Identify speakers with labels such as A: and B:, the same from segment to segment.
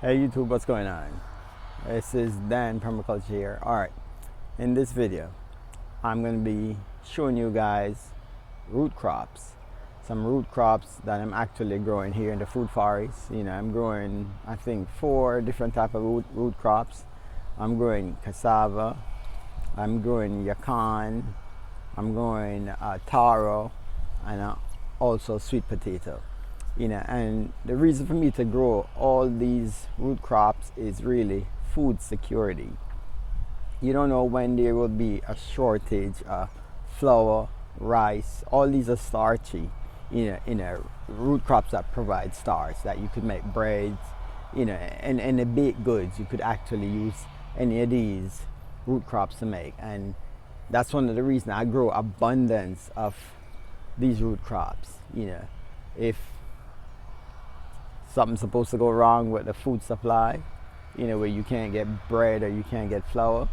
A: Hey YouTube, what's going on? This is Dan Permaculture here. Alright, in this video I'm going to be showing you guys root crops. Some root crops that I'm actually growing here in the food forest. I'm growing I think 4 different type of root crops. I'm growing cassava, I'm growing yakan, I'm growing taro, and also sweet potato. And the reason for me to grow all these root crops is really food security. You don't know when there will be a shortage of flour, rice. All these are starchy, root crops that provide starch that you could make breads, and the baked goods. You could actually use any of these root crops to make, and that's one of the reasons I grow abundance of these root crops. If something's supposed to go wrong with the food supply, where you can't get bread or you can't get flour,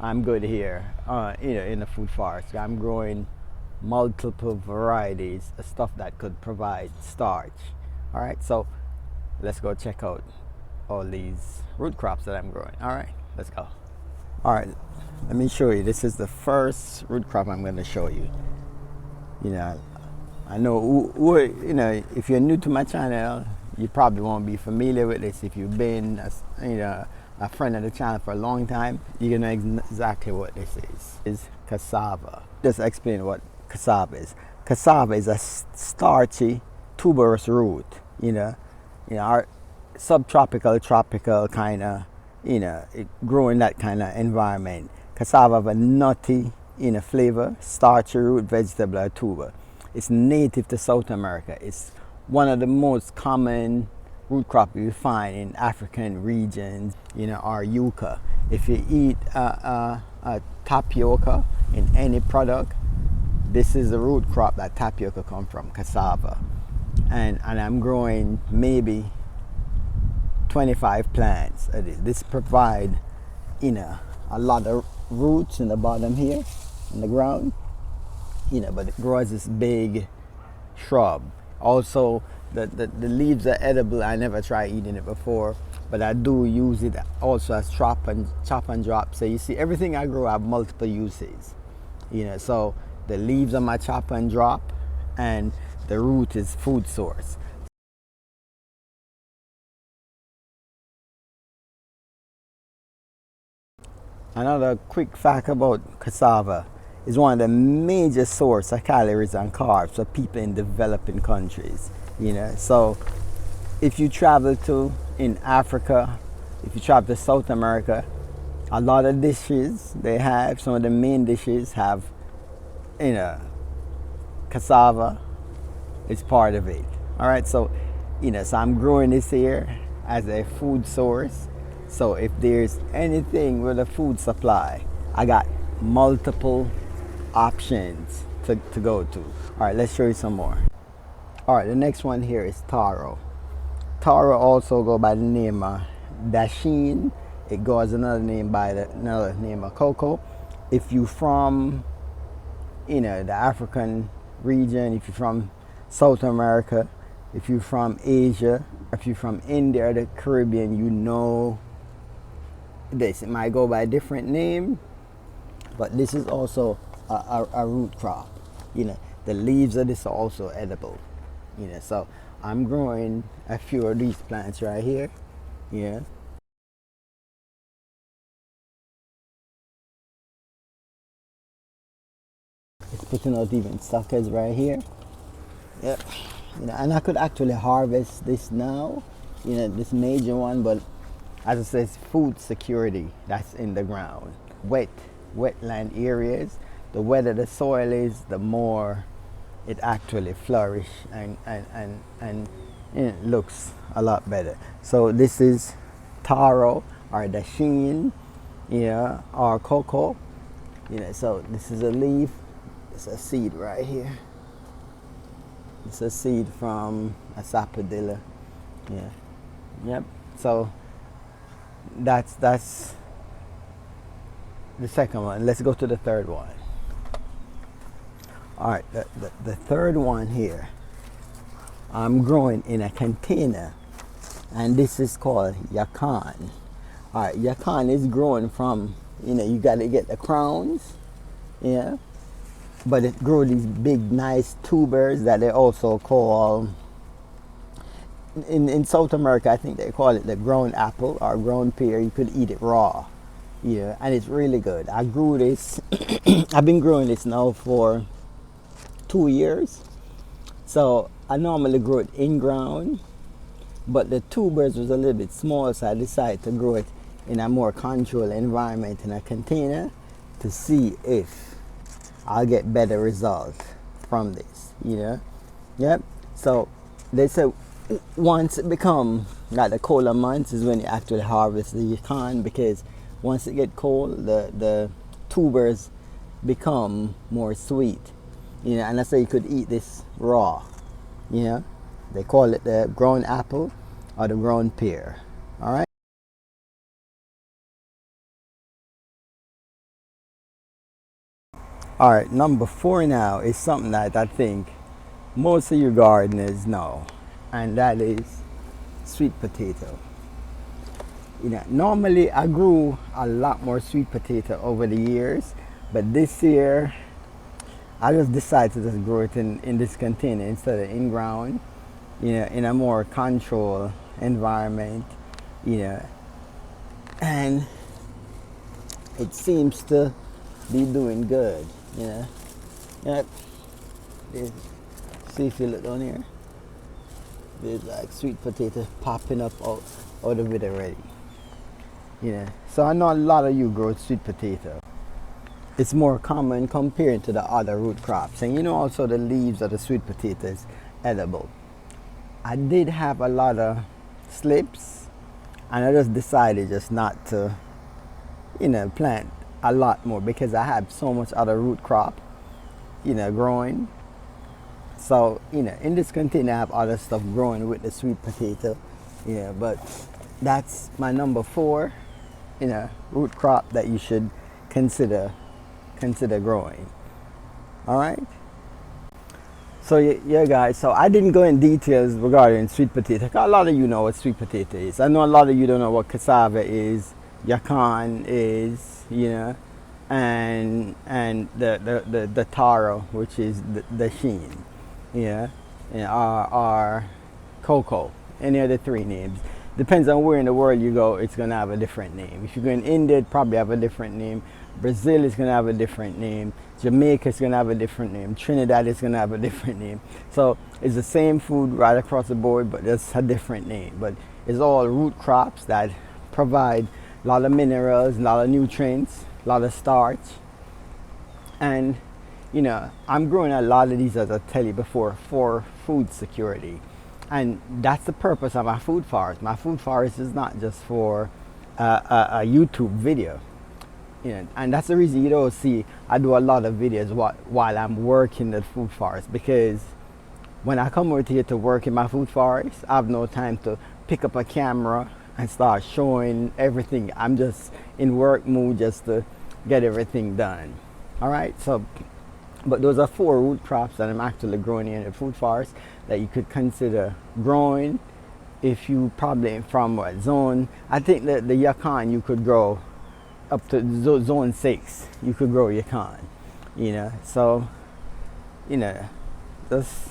A: I'm good here, in the food forest. I'm growing multiple varieties of stuff that could provide starch. All right, so let's go check out all these root crops that I'm growing. All right, let's go. All right, let me show you. This is the first root crop I'm going to show you. I know, if you're new to my channel, you probably won't be familiar with this. If you've been, a friend of the channel for a long time, you're gonna know exactly what this is. It's cassava. Just explain what cassava is. Cassava is a starchy, tuberous root. Our subtropical, tropical kind of, it grow in that kind of environment. Cassava have a nutty, flavor, starchy root vegetable or tuber. It's native to South America. It's one of the most common root crop you find in African regions, or yucca. If you eat a tapioca in any product, this is the root crop that tapioca come from, cassava. And I'm growing maybe 25 plants of this. This provide, a lot of roots in the bottom here, in the ground. But it grows this big shrub. Also, the leaves are edible. I never tried eating it before, but I do use it also as chop and drop. So you see, everything I grow have multiple uses. So the leaves are my chop and drop, and the root is food source. Another quick fact about cassava is one of the major source of calories and carbs for people in developing countries. So if you travel in Africa, if you travel to South America, a lot of dishes they have, some of the main dishes have, cassava is part of it. All right, so so I'm growing this here as a food source. So if there's anything with a food supply, I got multiple options to go to. All right, let's show you some more. All right, the next one here is taro. Taro also go by the name of dasheen. It goes another name of cocoa. If you from the African region, if you're from South America, if you're from Asia, if you're from India or the Caribbean, this. It might go by a different name, but this is also a root crop. The leaves of this are also edible. So I'm growing a few of these plants right here. It's putting out even suckers right here. Yep. And I could actually harvest this now, this major one, but as I said, it's food security that's in the ground. Wetland areas, the wetter the soil is, the more it actually flourishes and it looks a lot better. So this is taro or dasheen, or cocoa. So this is a leaf. It's a seed right here. It's a seed from a sapodilla. Yep. So that's the second one. Let's go to the third one. All right, the third one here, I'm growing in a container and this is called yakan. All right, yakan is grown from, you got to get the crowns, yeah, but it grow these big nice tubers that they also call, in South America I think they call it the ground apple or ground pear. You could eat it raw, yeah, and it's really good. I grew this I've been growing this now for 2 years. So I normally grow it in ground, but the tubers was a little bit small, so I decided to grow it in a more controlled environment in a container to see if I'll get better results from this, Yep. So they say once it become like the colder months is when you actually harvest the yakan, because once it get cold, the tubers become more sweet, and that's why you could eat this raw. They call it the ground apple or the ground pear. All right. All right, number 4 now is something that I think most of you gardeners know, and that is sweet potato. Normally I grew a lot more sweet potato over the years, but this year I just decided to just grow it in this container instead of in ground, in a more controlled environment, and it seems to be doing good, Yep. See if you look down here, there's like sweet potato popping up out of it already. So I know a lot of you grow sweet potato. It's more common compared to the other root crops, and also the leaves of the sweet potato is edible. I did have a lot of slips, and I just decided just not to plant a lot more because I have so much other root crop growing. So in this container I have other stuff growing with the sweet potato, but that's my number 4 root crop that you should consider growing. All right. So yeah guys, so I didn't go in details regarding sweet potato. A lot of you know what sweet potato is. I know a lot of you don't know what cassava is, yakan is, and the taro, which is the sheen, or cocoa. Any of the 3 names. Depends on where in the world you go, it's gonna have a different name. If you go in India, it probably have a different name. Brazil is gonna have a different name. Jamaica is gonna have a different name. Trinidad is gonna have a different name. So it's the same food right across the board, but it's a different name. But it's all root crops that provide a lot of minerals, a lot of nutrients, a lot of starch. And I'm growing a lot of these, as I tell you before, for food security. And that's the purpose of my food forest. My food forest is not just for a YouTube video. And that's the reason you don't see I do a lot of videos while I'm working the food forest, because when I come over here to work in my food forest, I have no time to pick up a camera and start showing everything. I'm just in work mood just to get everything done. All right. So, but those are 4 root crops that I'm actually growing in the food forest that you could consider growing if you probably from what zone. I think that the yakan you could grow up to zone 6. You could grow yakan, So, just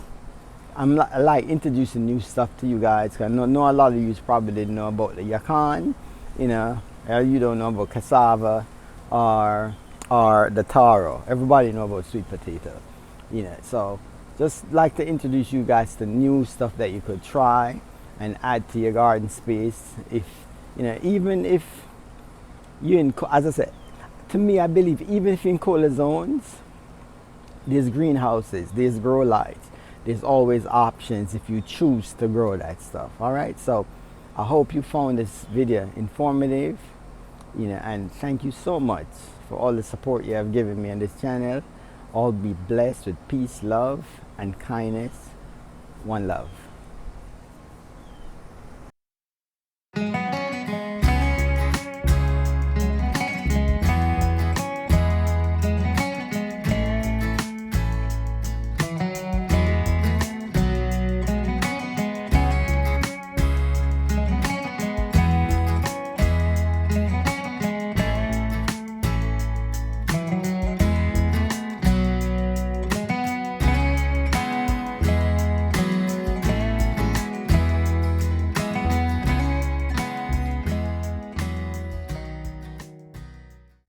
A: I like introducing new stuff to you guys. Cause I know a lot of you probably didn't know about the yakan, you don't know about cassava or the taro. Everybody know about sweet potato, So just like to introduce you guys to new stuff that you could try and add to your garden space. If even if you as I said, to me, I believe even if you're in colder zones, there's greenhouses, there's grow lights, there's always options if you choose to grow that stuff. All right. So I hope you found this video informative, and thank you so much for all the support you have given me on this channel. All be blessed with peace, love, and kindness. One love.